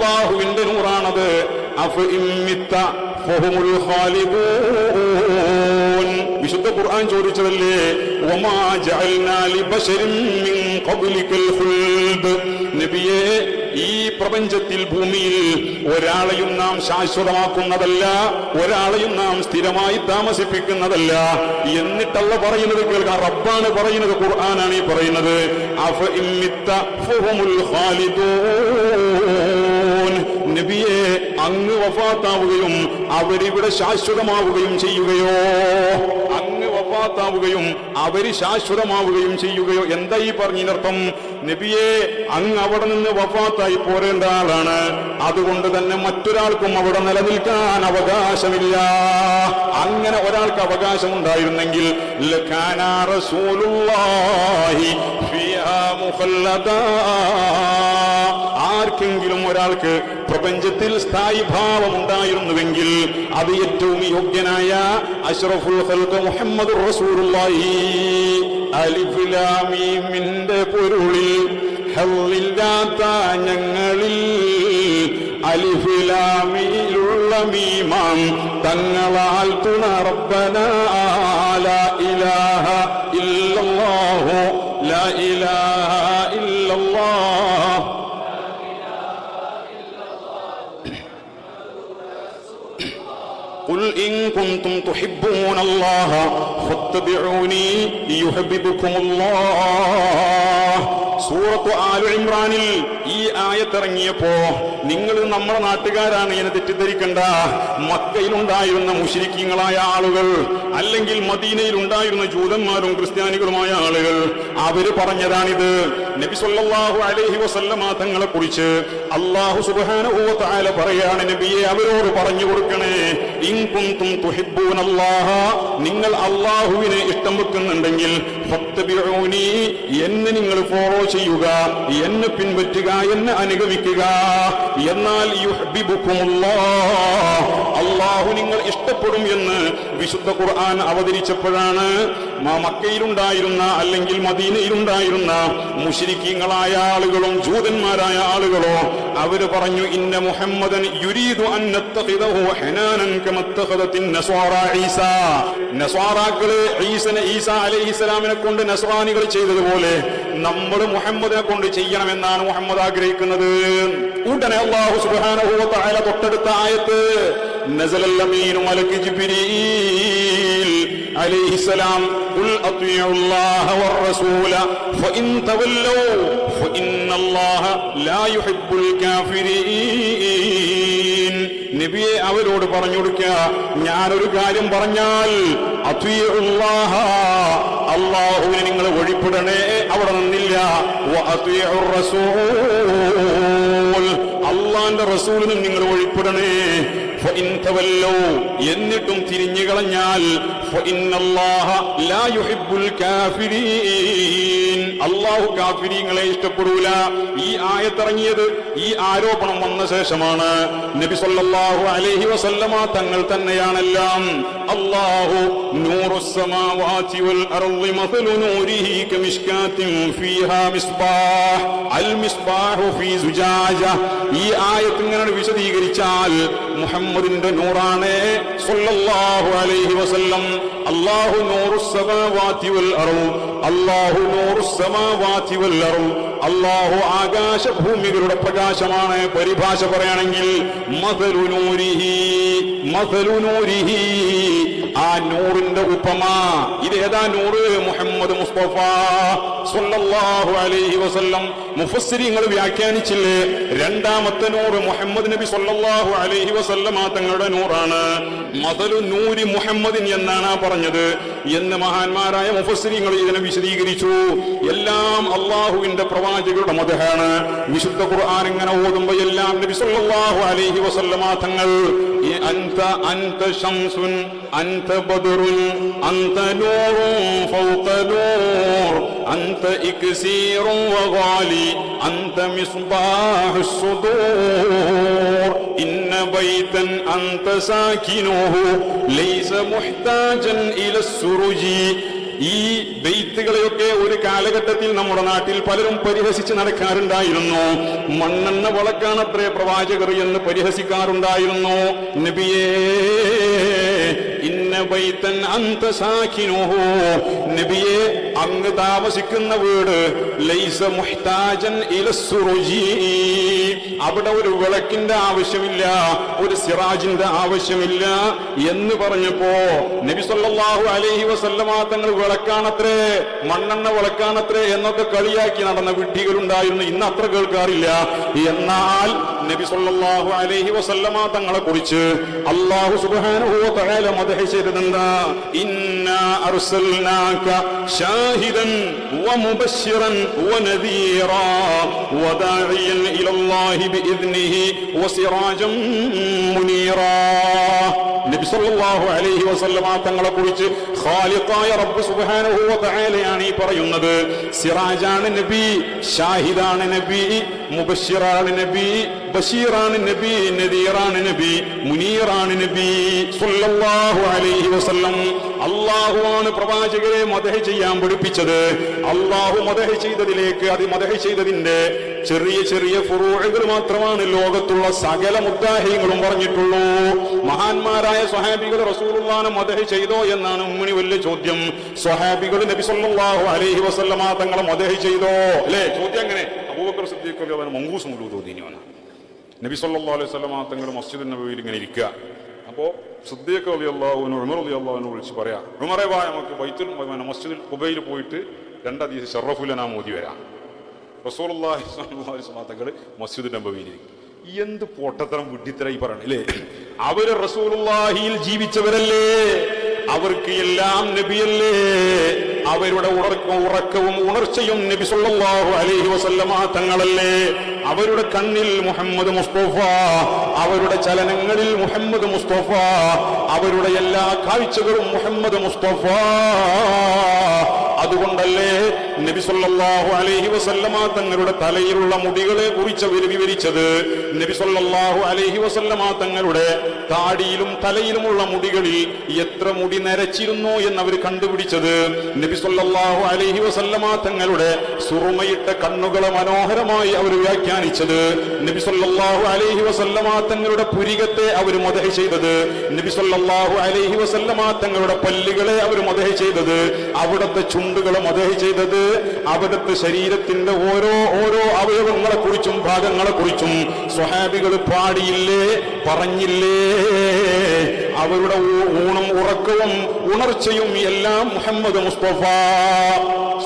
അള്ളാഹുവിന്റെ നൂറാണത്. വിശുദ്ധ ഖുർആൻ ചോദിച്ചതല്ലേ, വമാ ജഅൽനാ ലിബശരിൻ മിൻ ഖബ്ലികൽ ഖുൽദ്. നബിയേ, ഈ പ്രപഞ്ചത്തിൽ ഭൂമിയിൽ ഒരാളെയും നാം ശാശ്വതമാക്കുന്നതല്ല, ഒരാളെയും നാം സ്ഥിരമായി താമസിപ്പിക്കുന്നതല്ല. എന്നിട്ടല്ല പറയുന്നത് കേൾക്കാം, റബ്ബാണ് പറയുന്നത്, ഖുർആനാണ് ഈ പറയുന്നത്. അഫഇമ്മിത്ത ഫഹുമുൽ ഖാലിദൂൻ. നബിയെ, അങ്ങ് വഫാത്താവുകയും അവരിവിടെ ശാശ്വതമാവുകയും ചെയ്യുകയോ? അങ്ങ് വഫാത്താവുകയും അവര് ശാശ്വതമാവുകയും ചെയ്യുകയോ? എന്താ ഈ പറഞ്ഞതിനർത്ഥം? നബിയെ, അങ്ങ് അവിടെ നിന്ന് വഫാത്തായി പോരേണ്ട ആളാണ്. അതുകൊണ്ട് തന്നെ മറ്റൊരാൾക്കും അവിടെ നിലനിൽക്കാൻ അവകാശമില്ല. അങ്ങനെ ഒരാൾക്ക് അവകാശം ഉണ്ടായിരുന്നെങ്കിൽ ലകാന റസൂലുള്ളാഹി ഫിഹാ മുഖല്ലദാ. ആർക്കെങ്കിലും ഒരാൾക്ക് പ്രപഞ്ചത്തിൽ സ്ഥായി ഭാവം ഉണ്ടായിരുന്നുവെങ്കിൽ അത് ഏറ്റവും യോഗ്യനായ അഷ്റഫുൽ ഖൽഖ് മുഹമ്മദുർ റസൂലുള്ളാഹി. അലിഫ് ലാം മീമിന്റെ പൊരുളിൽ ഹല്ലില്ലാത്ത ഞങ്ങളിൽ അലിഫ് ലാമിലുള്ള മീമാം തങ്ങളാൽ തുണ റബ്ബനാ ലാ ഇലാഹ ഇല്ലല്ലാഹു ലാ ഇലാഹ ഇല്ലല്ലാഹ്. ഖുൽ ഇൻ കുൻതും തുഹിബ്ബൂനല്ലാഹ ഫത്തബിഊനി യുഹബ്ബിബുകുമുല്ലാഹ്. സൂറത്ത് ആലു ഇമ്രാനിൽ ഈ ആയത്തിറങ്ങിയപ്പോ നിങ്ങൾ നമ്മുടെ നാട്ടുകാരാണ് എന്ന് തെറ്റിദ്ധരിക്കണ്ട. മക്കയിലുണ്ടായിരുന്ന മുശ്രിക്കീങ്ങളായ ആളുകൾ, അല്ലെങ്കിൽ മദീനയിൽ ഉണ്ടായിരുന്ന ജൂതന്മാരും ക്രിസ്ത്യാനികളുമായ ആളുകൾ, അവര് പറഞ്ഞതാണിത്. നബി സല്ലല്ലാഹു അലൈഹി വസല്ലമ തങ്ങളെ കുറിച്ച് അല്ലാഹു സുബ്ഹാനഹു വ തആല പറയാണ്, നബിയെ അവരോട് പറഞ്ഞു കൊടുക്കണേ, ഇൻ കുൻതും തുഹിബ്ബൂനല്ലാഹ, നിങ്ങൾ അല്ലാഹുവിനെ ഇഷ്ടം വെക്കുന്നുണ്ടെങ്കിൽ ഫത്തബിഊനി, എന്നെ നിങ്ങൾ ഫോളോ ചെയ്യുക, എന്നെ പിൻപറ്റുക, എന്നെ അനുഗമിക്കുക. എന്നാൽ യുഹ്ബിബുകുമുല്ലാഹ്, അല്ലാഹു നിങ്ങൾ ഇഷ്ടപ്പെടും എന്ന് വിശുദ്ധ ഖുർആൻ അവതരിച്ചപ്പോഴാണ് മക്കയിലുണ്ടായിരുന്ന അല്ലെങ്കിൽ മദീനയിലുണ്ടായിരുന്ന മുശ്രിക്കീങ്ങളായ ആളുകളും ജൂതന്മാരായ ആളുകളോ അവര് പറഞ്ഞു, ഇന്ന മുഹമ്മദൻ യുരീദു അൻ നത്തഖിദഹു ഹനാനൻ കമത്തഖദത്തിൻ നസ്വാറാ ഈസാ. നസ്വാറാക്കള് ഈസാ അലൈഹിസ്സലാമിനെ കൊണ്ട് നസ്രാനികൾ ചെയ്തതുപോലെ നമ്മൾ മുഹമ്മദിനെ കൊണ്ട് ചെയ്യണമെന്നാണ് മുഹമ്മദ് ആഗ്രഹിക്കുന്നത്. ഉടനെ അല്ലാഹു സുബ്ഹാനഹു വ തആല തൊട്ടടുത്ത ആയത്ത്, നസലൽ അമീനു മലക്ക് ജിബ്രീൽ അലൈഹിസ്സലാം, ഖുൽ അത്വീഉല്ലാഹ വറസൂല ഫഇൻ തവല്ലൂ ഫഇന്നല്ലാഹ ലാ യുഹിബ്ബുൽ കാഫിരീൻ. നബിയെ അവരോട് പറഞ്ഞു കൊടുക്കുക, ഞാനൊരു കാര്യം പറഞ്ഞാൽ അത്വീഉല്ലാഹ, അല്ലാഹുവിനെ നിങ്ങൾ വഴിപ്പെടണേ, അവിടെ നിന്നില്ല. വ അത്വീഉർ റസൂൽ, അല്ലാഹുവിന്റെ റസൂലിനും നിങ്ങൾ വഴിപ്പെടണേ. ഫഇൻ തവല്ലൂ, എന്നിട്ടും തിരിഞ്ഞു കളഞ്ഞാൽ ഫഇന്നല്ലാഹ ലാ യുഹിബ്ബുൽ കാഫിരീൻ, അല്ലാഹു കാഫിരീങ്ങളെ ഇഷ്ടപ്പെടൂല. ഈ ആയത്തിറങ്ങിയത് ഈ ആരോപണം വന്ന ശേഷമാണ്. നബി സല്ലല്ലാഹു അലൈഹി വസല്ലമ തങ്ങൾ തന്നെയാണെല്ലാം. അല്ലാഹു നൂറുസ് സമാവാതി വൽ അർളി മസലു നൂരിഹി കമിഷ്കാത്തിൻ ഫീഹാ മിസ്ബാഹ് അൽ മിസ്ബാഹു ഫീ സുജാജ. ഈ ആയത്ത് ഇങ്ങനെ വിശദീകരിച്ചാൽ മുഹമ്മദിന്റെ നൂറാണ് സല്ലല്ലാഹു അലൈഹി വസല്ലം. അല്ലാഹു നൂറുസ് സമാവാതി വൽ അർള്, അല്ലാഹു നൂറുസ് സമാവാതി വൽ അർള്, അല്ലാഹു ആകാശഭൂമികളുടെ പ്രകാശമാണ്. പരിഭാഷ പറയുകയാണെങ്കിൽ മസലു നൂരിഹി, മസലു നൂരിഹി, ആ നൂറിന്റെ ഉപമ. ഇതേതാ നൂറ്? മുഹമ്മദ് മുസ്തഫ സല്ലല്ലാഹു അലൈഹി വസല്ലം. മുഫസ്സിരീങ്ങൾ വ്യാഖ്യാനിച്ചില്ലേ, രണ്ടാമത്തെ നൂറ് മുഹമ്മദ് നബി സല്ലല്ലാഹു അലൈഹി വസല്ലമ തങ്ങളുടെ നൂറാണ്. മസലു നൂരി മുഹമ്മദിൻ എന്നാണ് പറഞ്ഞത് എന്ന് മഹാന്മാരായ മുഫസ്സിരീങ്ങൾ ഇതിനെ വിശദീകരിച്ചു. എല്ലാം അള്ളാഹുവിന്റെ പ്രവാചകരുടെ മദ്ഹാണ്. വിശുദ്ധ ഖുർആൻ ഇങ്ങനെ ഓതുമ്പോൾ എല്ലാം നബി സല്ലല്ലാഹു അലൈഹി വസല്ലമ തങ്ങൾ അൻത അൻത ശംസുൻ അൻത ബദറുൻ അൻത നൂറുൻ ഫൗക നൂർ അൻത ഇക്സീറുൻ വഗാലി അൻത മിസ്ബാഹുസ് സുദൂർ ഇന്ന ബൈതൻ അൻത സാകിനുഹു ലൈസ മുഹ്താജൻ ഇലസ് സുറുജി ഈ ബെയ്ത്തുകളെയൊക്കെ ഒരു കാലഘട്ടത്തിൽ നമ്മുടെ നാട്ടിൽ പലരും പരിഹസിച്ച് നടക്കാറുണ്ടായിരുന്നു. മണ്ണെണ്ണ വിളക്കാണത്രേ പ്രവാചകർ എന്ന് പരിഹസിക്കാറുണ്ടായിരുന്നു. നബിയേ ഇന്ന ബൈതൻ അന്ത സാകിനുഹു, നബിയെ അങ്ങ് താമസിക്കുന്ന വീട് ലൈസ മുഹ്താജൻ ഇലസ്സുറുജി, അവിടെ ഒരു വിളക്കിന്റെ ആവശ്യമില്ല, ഒരു സിറാജിന്റെ ആവശ്യമില്ല എന്ന് പറഞ്ഞപ്പോ നബി സല്ലല്ലാഹു അലൈഹി വസല്ലമ തങ്ങൾ വിളക്കാണത്രേ, മണ്ണെണ്ണ വിളക്കാണത്രേ എന്നൊക്കെ കളിയാക്കി നടന്ന വിഡ്ഢികളുണ്ടായിരുന്നു. ഇന്ന് അത്ര കേൾക്കാറില്ല. എന്നാൽ നബി സല്ലല്ലാഹു അലൈഹി വസല്ലമ തങ്ങളെ കുറിച്ച് അല്ലാഹു സുബ്ഹാനഹു വ തആല മദ്ഹ് ചെയ്തതെന്താ? ഇന്നാ അർസൽനാക ഷാഹിദൻ വമുബശ്ശിറൻ വനദീറാ വദാഇയൻ ഇലല്ലാഹി ബിഇദ്നിഹി വസിറാജൻ മുനീറാ. നബി സല്ലല്ലാഹു അലൈഹി വസല്ലമ തങ്ങളെ കുറിച്ച് ഖാലിഖായ റബ്ബ് സുബ്ഹാനഹു വ തആലയാണ് ഈ പറയുന്നത്. സിറാജാണ് നബി, ഷാഹിദാണ് നബി, മുബശ്ശിറാണ് നബി, ബഷീറാണ് നബി, നദീറാണ് നബി, മുനീറാണ് നബി സല്ലല്ലാഹു അലൈഹി വസല്ലം. അല്ലാഹുവാണ് പ്രവാചകരെ മദ്ഹ് ചെയ്യാൻ പഠിപ്പിച്ചത്. അല്ലാഹു മദ്ഹ് ചെയ്തതിലേക്ക് അത് മദ്ഹ് ചെയ്തതിന്റെ ചെറിയ ചെറിയ ഫുറൂഉകൾ മാത്രമാണ് ലോകത്തുള്ള സകല മുദ്ദാഹികളും പറഞ്ഞിട്ടുള്ളൂ. മഹാന്മാരായ സ്വഹാബികൾ റസൂലുള്ളാഹിനെ മദ്ഹ് ചെയ്തോ എന്നാണ് ഉമ്മണി വലിയ ചോദ്യം. സ്വഹാബികൾ നബി സല്ലല്ലാഹു അലൈഹി വസല്ലമ തങ്ങളെ മദ്ഹ് ചെയ്തോ? അല്ലേ? ചോദ്യം അങ്ങനെ. അബൂബക്കർ സിദ്ദീഖ് റളിയല്ലാഹു അൻഹു മങ്കൂസ് മുലൂദ് ഓതിനിയാണ്. നബി സല്ലല്ലാഹു അലൈഹി വസല്ലമ തങ്ങൾ മസ്ജിദുൻ നബവിയിൽ ഇങ്ങനെ ഇരിക്കുക. അപ്പോൾ സിദ്ദീഖ് റളിയല്ലാഹു അൻഹു ഉമർ റളിയല്ലാഹു അൻഹു വിളിച്ച് പറയാം, ഉമറേ വാ നമുക്ക് ബൈത്തുൽ മസ്ജിദുൽ ഖുബൈൽ പോയിട്ട് 2 ഹദീസ് ശറഫുൽ ലനാ മോദി വരാം. റസൂലുള്ളാഹി സ്വല്ലല്ലാഹു അലൈഹി വസല്ലം തങ്ങൾ മസ്ജിദുൻ നബവിയിൽ ഇരിക്കും. എന്ത് പൊട്ടത്തരം വിഡ്ഢിത്തരായി പറയണം അല്ലേ? അവര് റസൂലുള്ളാഹിയിൽ ജീവിച്ചവരല്ലേ, അവർക്ക് എല്ലാം നബിയല്ലേ, അവരുടെ ഉറക്കവും ഉണർച്ചയും നബി സല്ലല്ലാഹു അലൈഹി വസല്ലമ തങ്ങളല്ലേ. അവരുടെ കണ്ണിൽ മുഹമ്മദ് മുസ്തഫ, അവരുടെ ചലനങ്ങളിൽ മുഹമ്മദ് മുസ്തഫ, അവരുടെ എല്ലാ കാഴ്ചകളും മുഹമ്മദ് മുസ്തഫ. അതുകൊണ്ടല്ലേ നബി സല്ലല്ലാഹു അലൈഹി വസല്ലമ തങ്ങളുടെ തലയിലുള്ള മുടികളെ കുറിച്ച് അവർ വിവരിച്ചത്. നബി സല്ലല്ലാഹു അലൈഹി വസല്ലമ തങ്ങളുടെ താടിയിലും തലയിലുമുള്ള മുടികളിൽ എത്ര മുടി നരച്ചിരുന്നു എന്നവർ കണ്ടുപിടിച്ചത്. നബി സല്ലല്ലാഹു അലൈഹി വസല്ലമ തങ്ങളുടെ സുറുമയിട്ട കണ്ണുകളെ മനോഹരമായി അവർ വ്യാഖ്യാനിച്ചത്. നബി സല്ലല്ലാഹു അലൈഹി വസല്ലമ തങ്ങളുടെ പുരികത്തെ അവർ മദ്ഹ് ചെയ്തത്. നബി സല്ലല്ലാഹു അലൈഹി വസല്ലമ തങ്ങളുടെ പല്ലുകളെ അവർ മദ്ഹ് ചെയ്തത്. അവിടുത്തെ ചുണ്ടുകളെ മദ്ഹ് ചെയ്തത്. അവിടുത്തെ ശരീരത്തിന്റെ ഓരോ അവയവങ്ങളെ കുറിച്ചും ഭാഗങ്ങളെ കുറിച്ചും സ്വഹാബികൾ പാടിയില്ലേ, പറഞ്ഞില്ലേ? അവരുടെ ഊണും ഉറക്കവും ഉണർച്ചയും എല്ലാം മുഹമ്മദ് മുസ്തഫ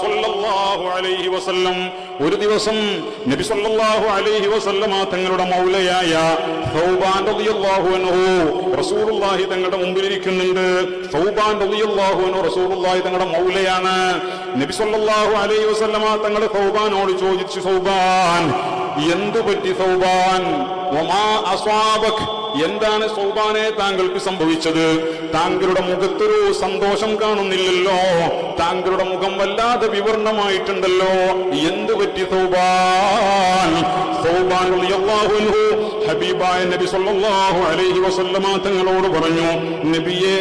സല്ലല്ലാഹു അലൈഹി വസല്ലം. ഒരു ദിവസം നബി സല്ലല്ലാഹു അലൈഹി വസല്ലമ തങ്ങളുടെ മൗലയായ സൗബാൻ റളിയല്ലാഹു അൻഹു റസൂലുള്ളാഹി തങ്ങളുടെ മുമ്പിൽ ഇരിക്കുന്നുണ്ട്. സൗബാൻ റളിയല്ലാഹു അൻഹു റസൂലുള്ളാഹി തങ്ങളുടെ മൗലയാണ്. നബി സല്ലല്ലാഹു അലൈഹി വസല്ലമ തങ്ങൾ സൗബാനോട് ചോദിച്ചു, സൗബാൻ എന്തു പറ്റി സൗബാൻ? വമാ അസ്വാബക്, എന്താണ് സൗബാനെ താങ്കൾക്ക് സംഭവിച്ചത്? താങ്കളുടെ മുഖത്തൊരു സന്തോഷം കാണുന്നില്ലല്ലോ, താങ്കളുടെ മുഖം വല്ലാതെ വിവരണമായിട്ടുണ്ടല്ലോ, എന്തു പറ്റി സൗബാൻ? സൗബാൻ റളിയല്ലാഹു അൻഹു ഹബീബായ നബി സല്ലല്ലാഹു അലൈഹി വസല്ലമ തങ്ങളോട് പറഞ്ഞു, നബിയേ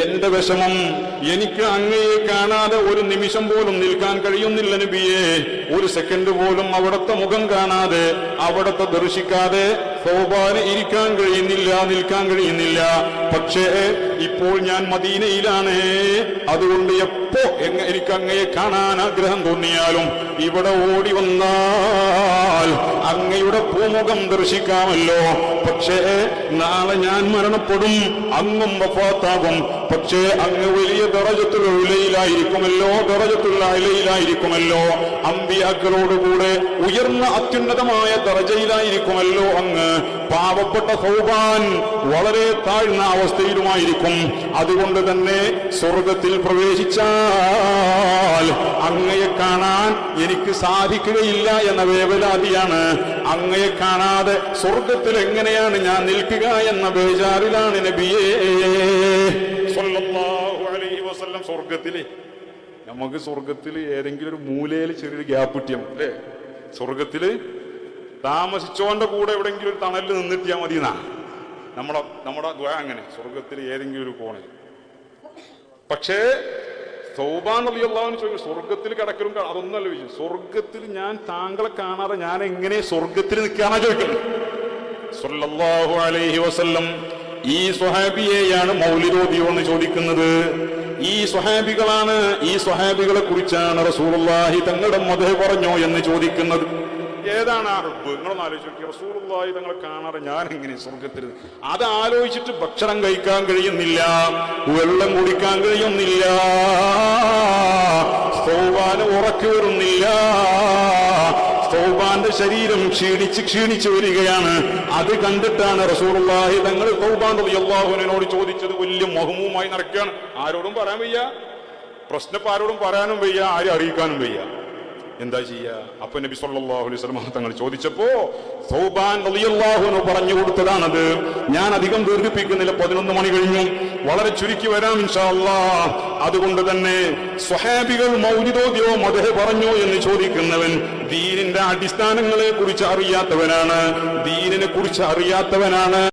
എന്റെ വിഷമം, എനിക്ക് അങ്ങയെ കാണാതെ ഒരു നിമിഷം പോലും നിൽക്കാൻ കഴിയുന്നില്ല നബിയേ. ഒരു സെക്കൻഡ് പോലും അവിടുത്തെ മുഖം കാണാതെ, അവിടുത്തെ ദർശിക്കാതെ സൗബാന് ഇരിക്കാൻ കഴിയുന്നില്ല, നിൽക്കാൻ കഴിയുന്നില്ല. പക്ഷേ ഇപ്പോൾ ഞാൻ മദീനയിലാണ്. അതുകൊണ്ട് എപ്പോ എനിക്ക് അങ്ങയെ കാണാൻ ആഗ്രഹം തോന്നിയാലും ഇവിടെ ഓടി വന്നാൽ അങ്ങയുടെ പൂമുഖം ദർശിക്കാമല്ലോ. പക്ഷേ നാളെ ഞാൻ മരണപ്പെടും, അങ്ങും വഫാത്താകും. പക്ഷേ അങ്ങ് വലിയ ദറജത്തുൽ ഉലയിലായിരിക്കുമല്ലോ, ദറജത്തുൽ അലയിലായിരിക്കുമല്ലോ, അമ്പിയാക്കളോടുകൂടെ ഉയർന്ന അത്യുന്നതമായ ദറജയിലായിരിക്കുമല്ലോ അങ്ങ്. പാവപ്പെട്ട സൗബാൻ വളരെ താഴ്ന്ന അവസ്ഥയിലുമായിരിക്കും. അതുകൊണ്ട് തന്നെ സ്വർഗത്തിൽ പ്രവേശിച്ചാൽ അങ്ങയെ കാണാൻ എനിക്ക് സാധിക്കുകയില്ല എന്ന വേവലാതിയാണ്. അങ്ങയെ കാണാതെ സ്വർഗത്തിൽ എങ്ങനെയാണ് ഞാൻ നിൽക്കുക എന്ന ബേജാറിലാണ് നബിയേ സല്ലല്ലാഹു അലൈഹി വസല്ലം. സ്വർഗത്തില് നമുക്ക് സ്വർഗത്തിൽ ഏതെങ്കിലും ഒരു മൂലയിൽ ചെറിയൊരു ഗ്യാപ്പ് കിട്ടിയാൽ അല്ലേ? സ്വർഗത്തില് താമസിച്ചോന്റെ കൂടെ എവിടെയെങ്കിലും ഒരു തണലിൽ നിന്നിട്ടിയാൽ മതി എന്നാ നമ്മുടെ ദ്വാ. അങ്ങനെ സ്വർഗത്തിൽ ഏതെങ്കിലും ഒരു കോണിൽ. പക്ഷേ സൗബാൻ റളിയല്ലാഹു അൻഹു ചോദിക്കും, സ്വർഗത്തിൽ കിടക്കലും അതൊന്നല്ല ചോദിച്ചു, സ്വർഗത്തിൽ ഞാൻ താങ്കളെ കാണാതെ ഞാൻ എങ്ങനെ സ്വർഗത്തിൽ നിൽക്കാനാ ചോദിക്കുന്നത് സല്ലല്ലാഹു അലൈഹി വസല്ലം. ഈ സ്വഹാബിയെയാണ് മൗലിദോദിയോ എന്ന് ചോദിക്കുന്നത്. ഈ സ്വഹാബികളാണ്, ഈ സ്വഹാബികളെ കുറിച്ചാണ് റസൂലുള്ളാഹി തങ്ങളുടെ മദ്ഹ് പറഞ്ഞോ എന്ന് ചോദിക്കുന്നത്. ഏതാണ് ആ റബ്ബ്? നിങ്ങളൊന്ന് ആലോചിച്ച്, റസൂലുള്ളാഹി തങ്ങളെ കാണാതെ ഞാൻ എങ്ങനെ സ്വർഗത്തിൽ? അത് ആലോചിച്ചിട്ട് ഭക്ഷണം കഴിക്കാൻ കഴിയുന്നില്ല, വെള്ളം കുടിക്കാൻ കഴിയുന്നില്ല, സൗബാന് ഉറക്കു വരുന്നില്ല, സൗബാന്റെ ശരീരം ക്ഷീണിച്ച് വരികയാണ്. അത് കണ്ടിട്ടാണ് റസൂലുള്ളാഹി തങ്ങൾ സൗബാൻ റളിയല്ലാഹു അൻഹുവിനോട് ചോദിച്ചത്. വലിയ മഹ്മൂമായി നടക്കുകയാണ്. ആരോടും പറയാൻ വയ്യ, പ്രശ്നം ആരോടും പറയാനും വയ്യ, ആരും അറിയിക്കാനും വയ്യ. എന്താ ചെയ്യാ? അപ്പൊ നബി സല്ലല്ലാഹു അലൈഹി വസല്ലം തങ്ങൾ ചോദിച്ചപ്പോ സൗബാൻ റളിയല്ലാഹു അൻഹു പറഞ്ഞു കൊടുത്തതാണത്. ഞാൻ അധികം ദീർഘിപ്പിക്കുന്നില്ല, 11 മണി കഴിഞ്ഞു, വളരെ ചുരുക്കി വരാം ഇൻഷാ അല്ലാഹ്. അതുകൊണ്ട് തന്നെ സ്വഹാബികൾ മൗലിദോദിയോ മദ്ഹ് പറഞ്ഞോ എന്ന് ചോദിക്കുന്നവൻ ദീനിന്റെ അടിസ്ഥാനങ്ങളെ കുറിച്ച് അറിയാത്തവനാണ്, ദീനിനെ കുറിച്ച് അറിയാത്തവനാണ്.